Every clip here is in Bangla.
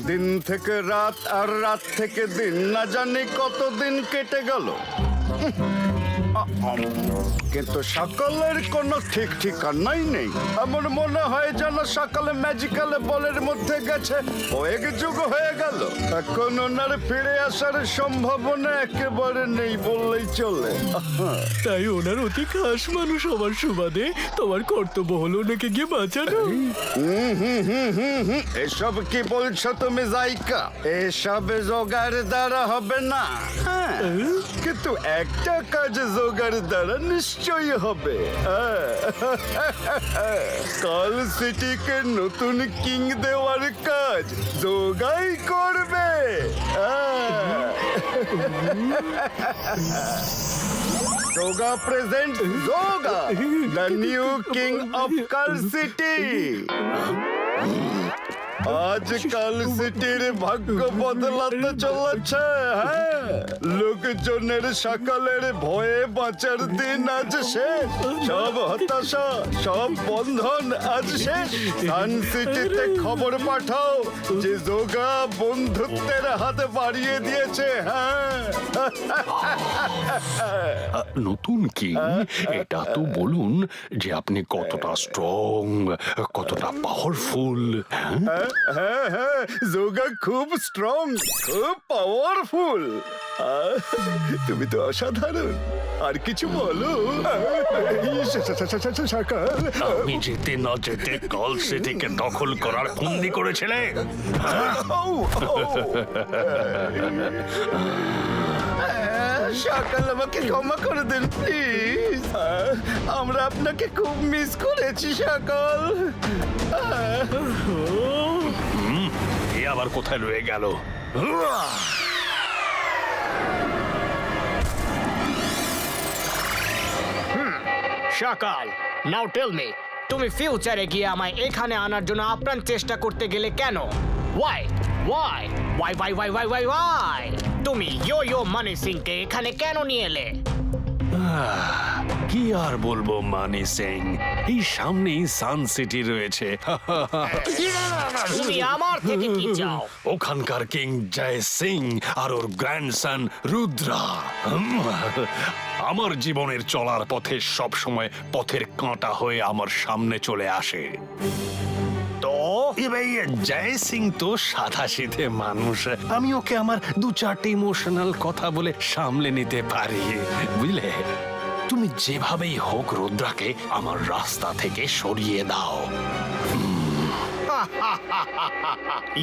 দিন থেকে রাত আর রাত থেকে দিন, না জানি কতদিন কেটে গেল, কিন্তু সকালের কোনো ঠিক ঠিকানাই নেই। এমন মনে হয় যেন সকালে ম্যাজিক্যাল বলের মধ্যে গেছে, কয়েক যুগ হয়ে গেল। এখন ওনার ফিরে আসার সম্ভাবনা একেবারে নেই বললেই চলে। তাই ওনার অতি খাস মানুষ হওয়ার সুবাদে তোমার কর্তব্য হলো ওনাকে গিয়ে বাঁচানো। এসব কি বলছো তুমি জাইকা? এসব জোগাড় দ্বারা হবে না। হ্যাঁ, কিন্তু একটা কাজ জোগাড় দ্বারা নিশ্চয়ই হবে। কাল সিটিকে নতুন কিং দেওয়ার কাজ জোগাই করবে। Yoga present yoga, the new king of কাল সিটি। আজ কাল সিটির ভাগ্য বদলাতে চলেছে। হ্যাঁ, লোকজনের সকালের ভয়ে বাঁচার দিন আজ শেষ। সব হতাশা, সব বন্ধন আজ শেষ। সান সিটিতে খবর পাঠাও যে যোগা বন্ধুত্বের হাতে বাড়িয়ে দিয়েছে। হ্যাঁ, নতুন কিং, এটা তো বলুন যে আপনি কতটা স্ট্রং, কতটা পাওয়ারফুল। হ্যাঁ হ্যাঁ, যোগা খুব স্ট্রং, খুব পাওয়ারফুল। তুমি তো অসাধারণ। আর কিছু বলো। আমি যেতে না যেতে কল সিটিকে দখল করার ফন্দি করেছিলে। সকাল আমাকে ক্ষমা করে দিন প্লিজ। আমরা আপনাকে খুব মিস করেছি সকাল। এ আবার কোথায় রয়ে গেল? সকাল, নাও টেল মি, তুমি ফিউচারে গিয়ে আমায় এখানে আনার জন্য আপ্রাণ চেষ্টা করতে গেলে কেন? Why why why why why why why why তুমি ইয়ো মানি সিংকে এখানে কেন নিয়ে এলে? কি আর বলবো মানি সিং, এই সামনেই সান সিটি রয়েছে। তুমি আমার থেকে কি চাও? ওখানকার কিং জয় সিং আর ওর গ্র্যান্ডসন রুদ্রা আমার জীবনের চলার পথে সব সময় পথের কাঁটা হয়ে আমার সামনে চলে আসে। তো জয় সিং তো সাধাসিধে মানুষ, আমি ওকে আমার দু চারটে ইমোশনাল কথা বলে সামলে নিতে পারি, বুঝলে? তুমি যেভাবেই হোক রুদ্রাকে আমার রাস্তা থেকে সরিয়ে দাও।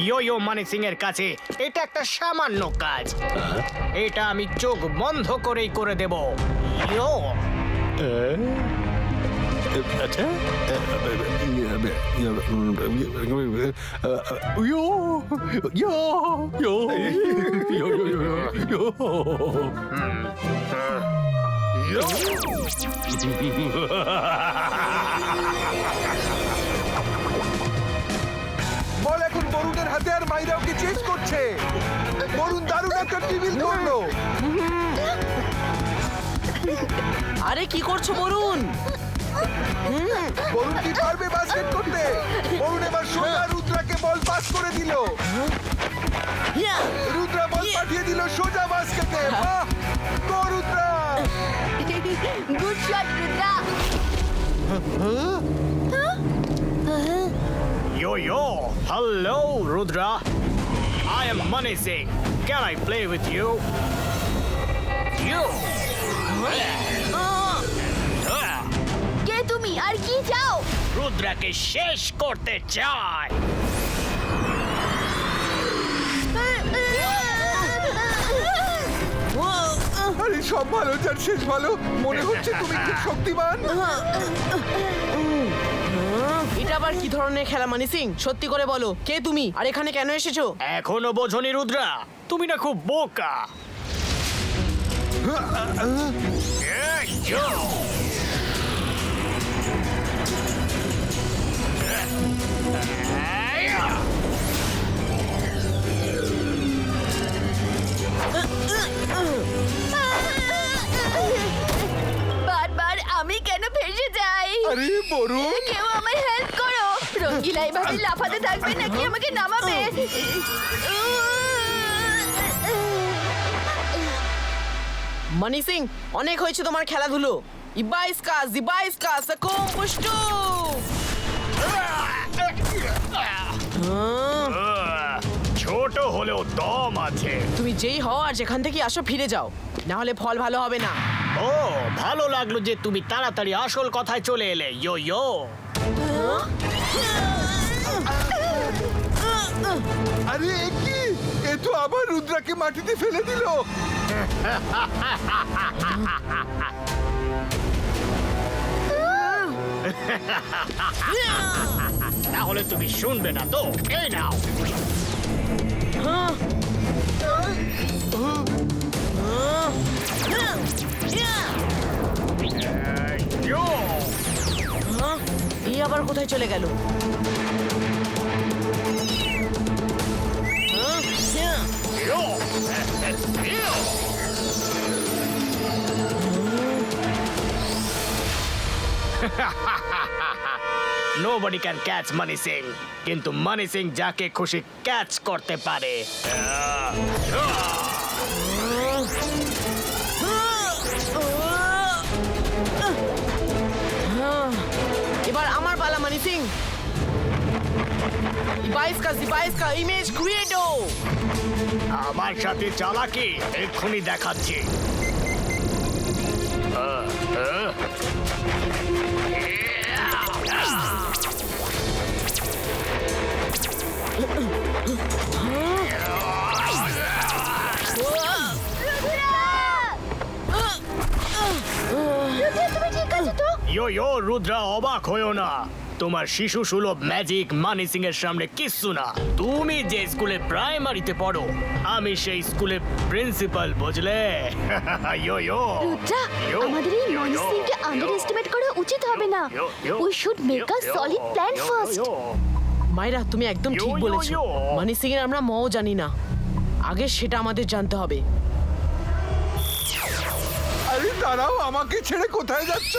ইয়ো মানি সিং এর কাছে এটা একটা সামান্য কাজ। এটা আমি চোখ বন্ধ করেই করে দেব। ইয়ো আচ্ছা, বল এখন বরুণের হাতে আর মাইরা ওকে চেস করছে। বরুণ দারুণ একটা টিবিল করলো। আরে কি করছো বরুণ? বরুণ কি পারবে বাস্কেট করতে? বরুণ এবার সোজা রুদ্রাকে বল পাস করে দিল। রুদ্রা বল পাঠিয়ে দিল সোজা বাস্কেটে। বাহ, go Rudra! Good shot Rudra. Yo, hello, Rudra. I am Money Singh. Can I play with you? You. কে তুমি আর কি চাও? রুদ্রাকে শেষ করতে চাই। আরে সব ভালো যার শেষ ভালো। মনে হচ্ছে তুমি খুব শক্তিমান। এটা আবার কি ধরনের খেলা মানি সিং? সত্যি করে বলো, কে তুমি আর এখানে কেন এসেছো? এখনো বোঝনি রুদ্রা, তুমি না খুব বোকা। এই, yo. বারবার আমি কেন ফেসে যাই? আরে বরুণ! কেউ আমায় হেল্প করো। রঙ্গিলা এভাবে লাফাতে থাকবে নাকি আমাকে নামাবে? মানি সিং, অনেক হয়েছে তোমার খেলাধুলো। ইবাইস্কা জিবাইস্কা সাকুম পুষ্টু। ছোট হলেও দম আছে। তুমি যেই হও আর যেখান থেকে আসো ফিরে যাও, না হলে ফল ভালো হবে না। ও ভালো লাগলো যে তুমি তাড়াতাড়ি আসল কথায় চলে এলে। ইয়ো ইয়ো আরে এ কি? এ তো আবার রুদ্রাকে মাটিতে ফেলে দিল। তাহলে তুমি শুনবে না তো? এই নাও। ইয়ো এই আবার কোথায় চলে গেল? ইয়ো ইয়ো Nobody can catch Money Singh, কিন্তু Money Singh যাকে খুশি ক্যাচ করতে পারে। এবার আমার পালা মানি সিং। ইবাইস্কা জিবাইস্কা ইমেজ ক্রিয়েটো। আমার সাথে চালাকি এক্ষুনি দেখাচ্ছি। তুমি ঠিক আছো তো? ইয়ো ইয়ো রুদ্রা, অবাক হয়েও না। তোমার শিশু সুলভ ম্যাজিক মানি সিং এর সামনে কিচ্ছু না। তুমি যে স্কুলে প্রাইমারিতে পড়ো, আমি সেই স্কুলের প্রিন্সিপাল, বুঝলে? ইয়ো ইয়ো রুদ্রা, ইয়ো, আমাদের এই ইয়ো, মনি ইয়ো, সিংকে ইয়ো, আন্ডার এস্টিমেট করা উচিত হবে না। Yo, yo, we should make a yo, solid plan yo, first. Yo. Myra, তুমি একদম ঠিক ইয়ো, ইয়ো, বলেছো। ইয়ো। মানি সিং এর আমরা মও জানি না, আগে সেটা আমাদের জানতে হবে। আরে দাঁড়াও, আমাকে ছেড়ে কোথায় যাচ্ছ?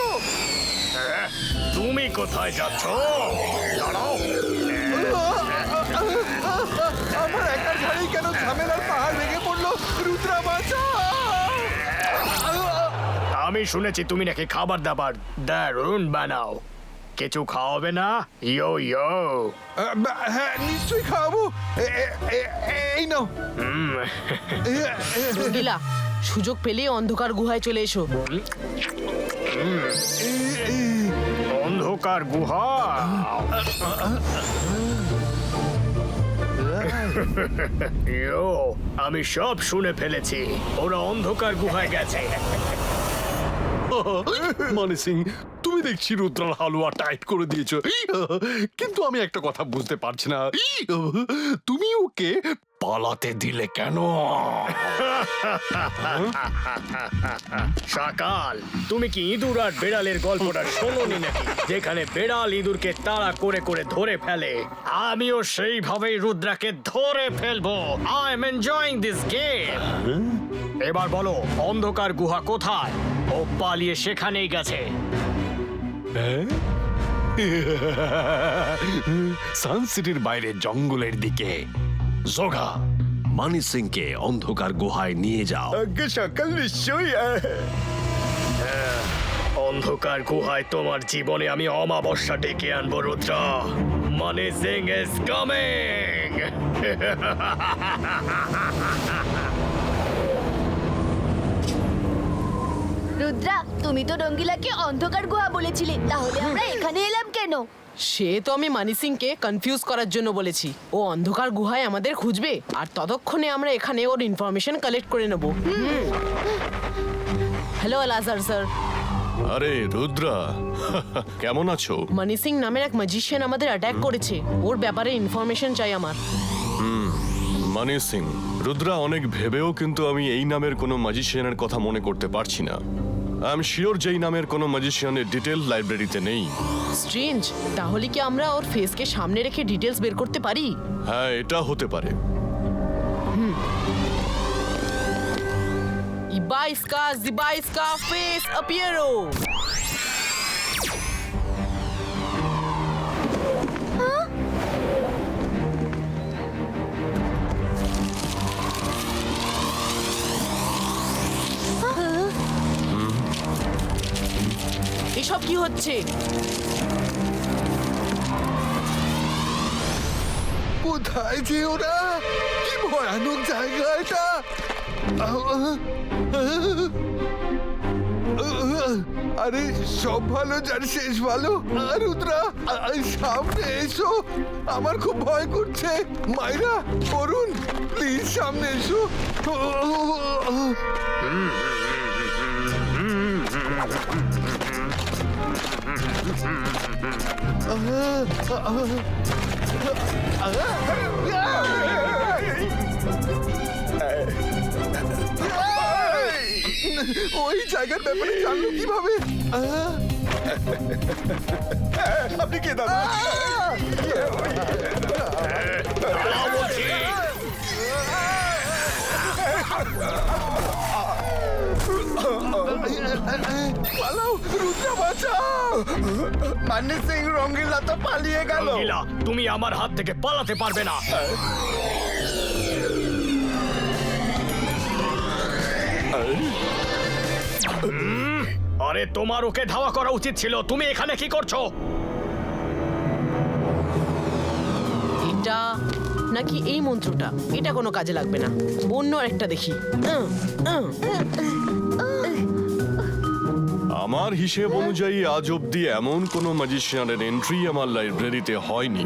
তুমি কোথায় যাচ্ছ? দাঁড়াও। আমার একার ঘাড়েই কেন ঝামেলার পাহাড় ভেঙে পড়লো? রুদ্রা বাঁচাও! আমি শুনেছি তুমি নাকি খাবার দাবার দারুণ বানাও। কিছু খাওয়াবে না? ইয়ো ইয়ো। হ্যাঁ, নিশ্চয়ই খাওয়াবো। এই নাও। রঙ্গিলা, সুযোগ পেলেই অন্ধকার গুহায় চলে এসো। অন্ধকার গুহা? ইয়ো, আমি সব শুনে ফেলেছি। ওরা অন্ধকার গুহায় গেছে। মানি সিং, তুমি দেখছি রুদ্রার হালুয়া টাইট করে দিয়েছো, কিন্তু আমি একটা কথা বুঝতে পারছি না, তুমি ওকে পালাতে দিলে কেন? সকাল, তুমি কি ইঁদুর আর বেড়ালের গল্পটা শোনোনি নাকি, যেখানে বেড়াল ইঁদুরকে তাড়া করে করে ধরে ফেলে? আমিও সেইভাবেই রুদ্রাকে ধরে ফেলবো। I am enjoying this game. এবার বলো, অন্ধকার গুহা কোথায়? ও পালিয়ে সেখানেই গেছে। সানসিটির বাইরে জঙ্গলের দিকে। জোগা, মানি সিংকে অন্ধকার গুহায় নিয়ে যাও। আগে সকাল নিশ্চয়ই অন্ধকার গুহায় তোমার জীবনে আমি অমাবস্যা ডেকে আনবো রুদ্রা। মানি সিং ইজ কামিং। রুদ্রা, তুমি তো রঙ্গিলাকে অন্ধকার গুহা বলেছিলে, তাহলে আমরা এখানে এলাম কেন? সে তো আমি মানি সিংকে কনফিউজ করার জন্য বলেছি। ও অন্ধকার গুহায় আমাদের খুঁজবে, আর ততক্ষণে আমরা এখানে ওর ইনফরমেশন কালেক্ট করে নেব। Hello Alazar sir. আরে রুদ্রা, কেমন আছো? মানি সিং নামের এক ম্যাজিশিয়ান আমাদের অ্যাটাক করেছে, ওর ব্যাপারে ইনফরমেশন চাই আমার। মানি সিং, রুদ্রা, অনেক ভেবেও কিন্তু আমি এই নামের কোনো ম্যাজিশিয়ানের কথা মনে করতে পারছি না। আই এম শিওর যেই নামের কোনো ম্যাজিশিয়ানের ডিটেল লাইব্রেরিতে নেই। স্ট্রেঞ্জ, তাহলে কি আমরা ওর ফেসকে সামনে রেখে ডিটেলস বের করতে পারি? হ্যাঁ, এটা হতে পারে। ইবাইস্কা জিবাইস্কা ফেস অপিয়ারো। হ্যাঁ? এসব কি হচ্ছে? কোথায় যে ওরা? কি ভয়ানক জায়গা এটা! আরে সব ভালো যার শেষ ভালো। রুদ্রা, সামনে এসো, আমার খুব ভয় করছে। মাইরা, অরুণ, প্লিজ সামনে এসো। ওই জায়গার ব্যাপারে জানলো কিভাবে? আপনি কে দাদা? পালাও, রুদ্রা বাঁচাও! মানি সিং রঙ্গিলা তো পালিয়ে গেল। রঙ্গিলা, তুমি আমার হাত থেকে পালাতে পারবে না। আরে তোমার ওকে ধাওয়া করা উচিত ছিল। তুমি এখানে কি করছো? এটা নাকি এই মন্ত্রটা? এটা কোনো কাজে লাগবে না, অন্য আরেকটা দেখি। আমার হিসেব অনুযায়ী আজ অব্দি এমন কোনো ম্যাজিশিয়ানের এন্ট্রি আমার লাইব্রেরিতে হয়নি।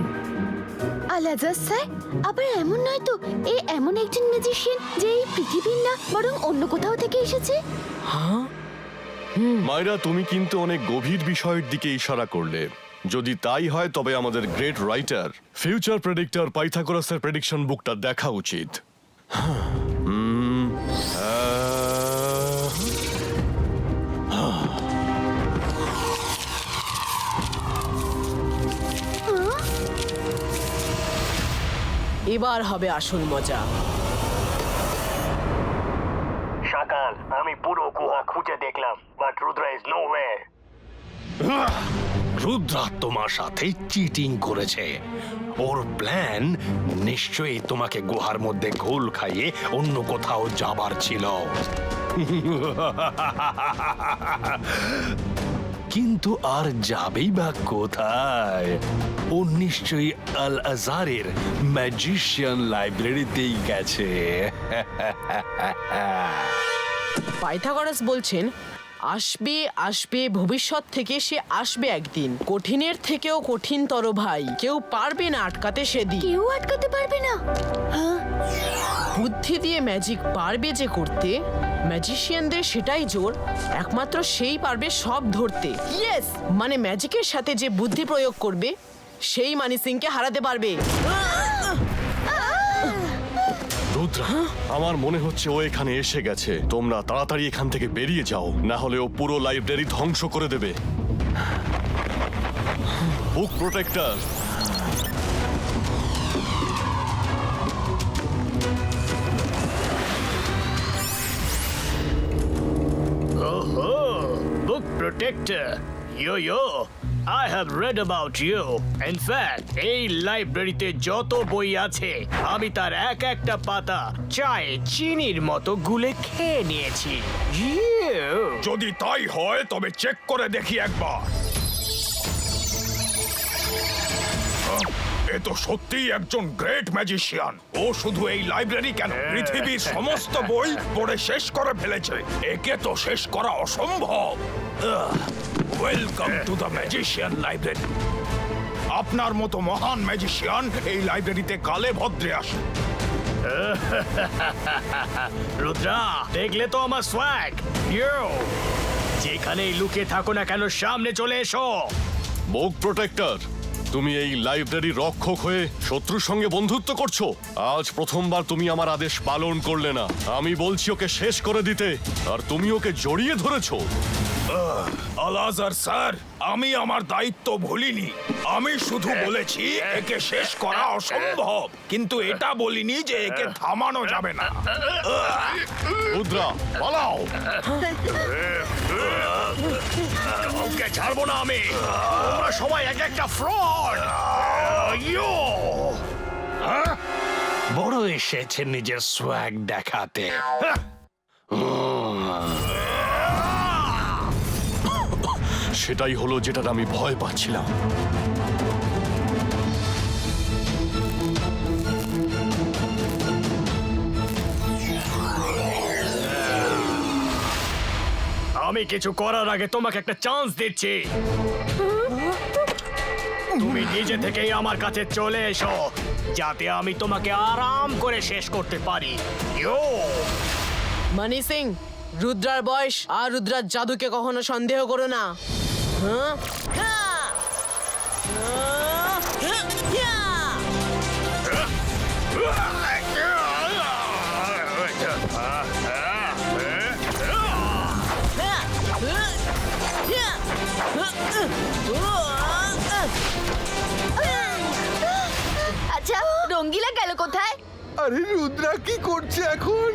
আলাদা স্যার, আবার এমন নয় তো এ এমন একজন ম্যাজিশিয়ান যে এই পৃথিবীর না বরং অন্য কোথাও থেকে এসেছে? হ্যাঁ, মাইরা, তুমি কিন্তু অনেক গভীর বিষয়ের দিকে ইশারা করলে। যদি তাই হয় তবে আমাদের গ্রেট রাইটার ফিউচার প্রেডিক্টর পাইথাগোরাসের প্রেডিকশন বুকটা দেখা উচিত। এবার হবে আসল মজা। সকাল, আমি পুরো গুহা খুঁজে দেখলাম, but Rudra is nowhere. Rudra তোমার সাথে চিটিং করেছে। ওর প্ল্যান নিশ্চয়ই তোমাকে গুহার মধ্যে ঘোল খাইয়ে অন্য কোথাও যাবার ছিল। কিন্তু আর যাবেই বা কোথায়? ও নিশ্চয়ই আল আজারের ম্যাজিশিয়ান লাইব্রেরিতেই গেছে। পাইথাগোরাস বলছেন আসবে আসবে, ভবিষ্যৎ থেকে সে আসবে একদিন। কঠিনের থেকেও কঠিনতর ভাই, কেউ পারবে না আটকাতে সেদিন। কেউ আটকাতে পারবে না? বুদ্ধি দিয়ে ম্যাজিক পারবে যে করতে, ম্যাজিশিয়ানদের সেটাই জোর, একমাত্র সেই পারবে সব ধরতে। ইয়েস, মানে ম্যাজিকের সাথে যে বুদ্ধি প্রয়োগ করবে সেই মানি সিংকে হারাতে পারবে। রুদ্রা, আমার মনে হচ্ছে ও এখানে এসে গেছে। তোমরা তাড়াতাড়ি এখান থেকে বেরিয়ে যাও, না হলে ও পুরো লাইব্রেরি ধ্বংস করে দেবে। বুক প্রোটেক্টর, ওহো, book protector. Yo, I have read about you. In fact, এই লাইব্রেরিতে যত বই আছে আমি তার এক একটা পাতা চায়ে চিনির মতো গুলে খেয়ে নিয়েছি। যদি তাই হয় তবে চেক করে দেখি একবার। এ তো সত্যিই একজন গ্রেট ম্যাজিশিয়ান। ও শুধু এই লাইব্রেরি কেন, পৃথিবীর সমস্ত বই পড়ে শেষ করে ফেলেছে। একে তো শেষ করা অসম্ভব। Welcome to the magician library. আপনার মতো মহান ম্যাজিশিয়ান এই লাইব্রেরিতে কালে ভদ্রে আসে। রুদ্রা, দেখলে তো আমার সোয়াগ। যেখানেই লুকিয়ে থাকো না কেন, সামনে চলে এসো। বুক প্রোটেক্টর, তুমি এই লাইব্রেরি রক্ষক হয়ে শত্রুর সঙ্গে বন্ধুত্ব করছো। আজ প্রথমবার তুমি আমার আদেশ পালন করলে না। আমি বলছি ওকে শেষ করে দিতে, আর তুমি ওকে জড়িয়ে ধরেছো। আলাজার স্যার, আমি আমার দায়িত্ব ভুলিনি। আমি শুধু বলেছি একে শেষ করা অসম্ভব, কিন্তু এটা বলিনি যে একে থামানো যাবে না। রুদ্রা, পালাও। ওকে ছাড়বো না আমি। তোমরা সবাই এক একটা ফ্রড। বড় এসেছে নিজের সোয়াগ দেখাতে। সেটাই হলো যেটার আমি ভয় পাচ্ছিলাম। আমি কিছু করার আগে তোমাকে একটা চান্স দিচ্ছি। তুমি নিজে থেকেই আমার কাছে চলে এসো, যাতে আমি তোমাকে আরাম করে শেষ করতে পারি। ইয়ো! মানি সিং, রুদ্রার বয়স আর রুদ্রার জাদুকে কখনো সন্দেহ করো না। হ্যাঁ? হ্যাঁ! হ্যাঁ! হ্যাঁ! আচ্ছা, রঙ্গিলা গেল কোথায়? আরে রুদ্রা কি করছে এখন?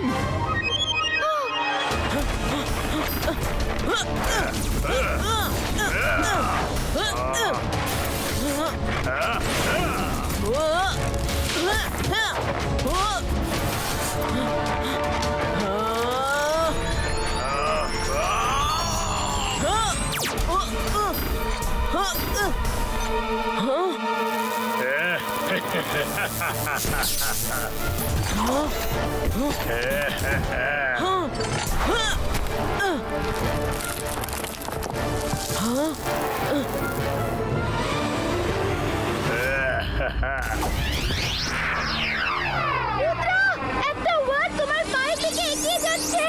একটা ওয়ার্ড তোমার পায়ের দিকে এগিয়ে যাচ্ছে।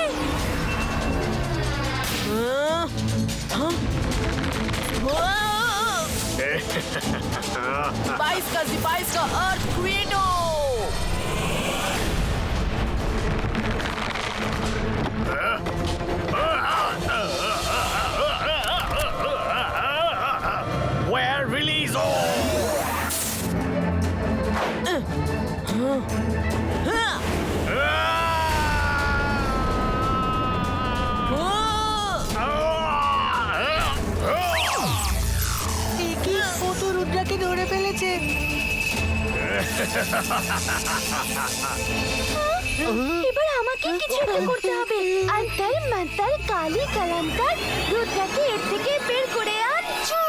Spice का अर्थ क्रीडो। Where release ও তো রুদ্রাকে ধরে ফেলেছে। এবার আমাকে কিছু একটা করতে হবে। আন্তর মন্তর কালি কলঙ্কার, রুদ্রাকে এর থেকে বের করে আনছো।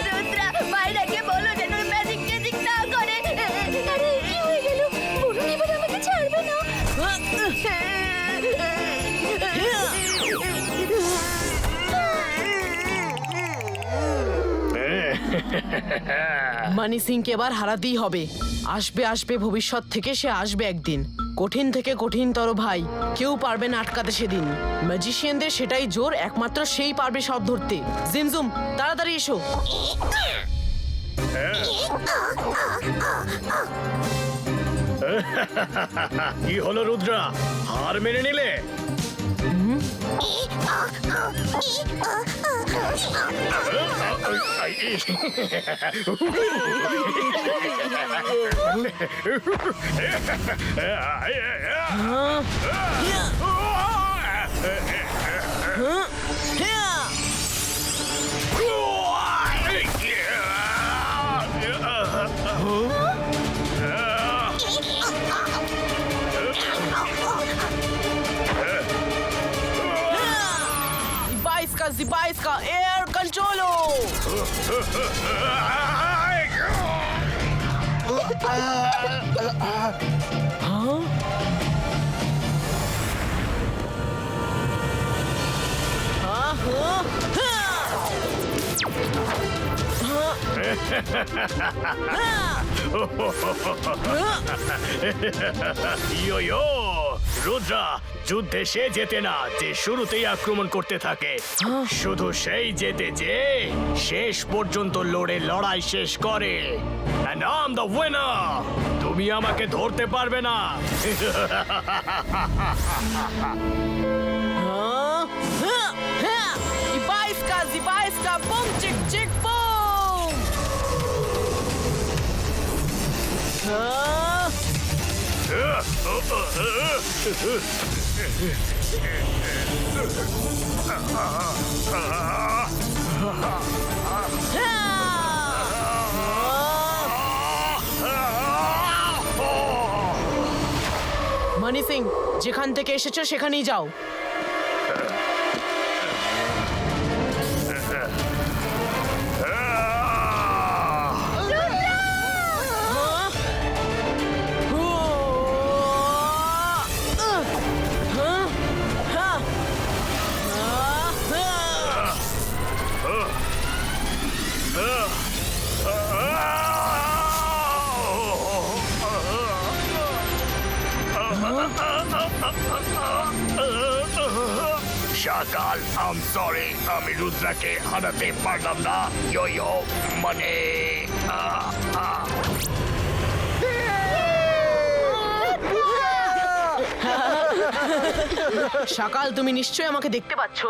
রুদ্রা, মাইরাকে বলো যেন ম্যাজিক টেজিক না করে। আরে কি হয়ে গেল? বলুন এবার আমাকে ছাড়বে না। মানি সিংকে এবার হারাতেই হবে। আসবে আসবে ভবিষ্যৎ থেকে সে আসবে একদিন। কঠিন থেকে কঠিনতর ভাই, কেউ পারবে না আটকাতে সেদিন। ম্যাজিশিয়ানদের সেটাই জোর, একমাত্র সেই পারবে সব ধরতে। জিমজুম, তাড়াতাড়ি এসো। কি হলো রুদ্রা, হার মেনে নিলে? Zibais का एयर कंट्रोलो। ইয়ো রুদ্রা, যুদ্ধে সে জেতে না যে শুরুতেই আক্রমণ করতে থাকে, শুধু সেই জেতে যে শেষ পর্যন্ত লড়ে লড়াই শেষ করে। And I'm the winner! তুমি আমাকে ধরতে পারবে না। Zibais का boom chick chick boom। মানি সিং, যেখান থেকে এসেছো সেখানেই যাও। শাকাল, আম সরি, আমি রুদ্রাকে হারাতে পারলাম না। ইয়ো মানে সকাল, তুমি নিশ্চয়ই আমাকে দেখতে পাচ্ছ।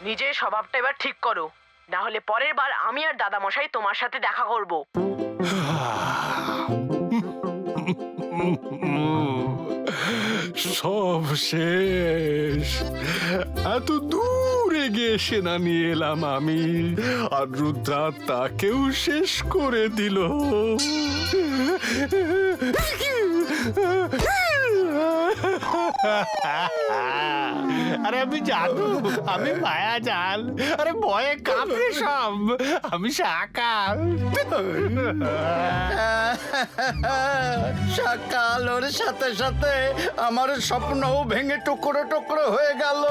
নিজের স্বভাবটা এবার ঠিক করো, না হলে পরের বার আমি আর দাদা মশাই তোমার সাথে দেখা করব। সব শেষ। এত দূরে গিয়ে সেনা নিয়ে এলাম আমি, আর রুদ্রা তাকেও শেষ করে দিল। আরে আমি জানো, আমি মায়া জাল, আরে ভয়ে কাঁপে সব। আমি শাকাল। সকাল ওর সাথে সাথে আমার স্বপ্নও ভেঙে টুকরো টুকরো হয়ে গেল।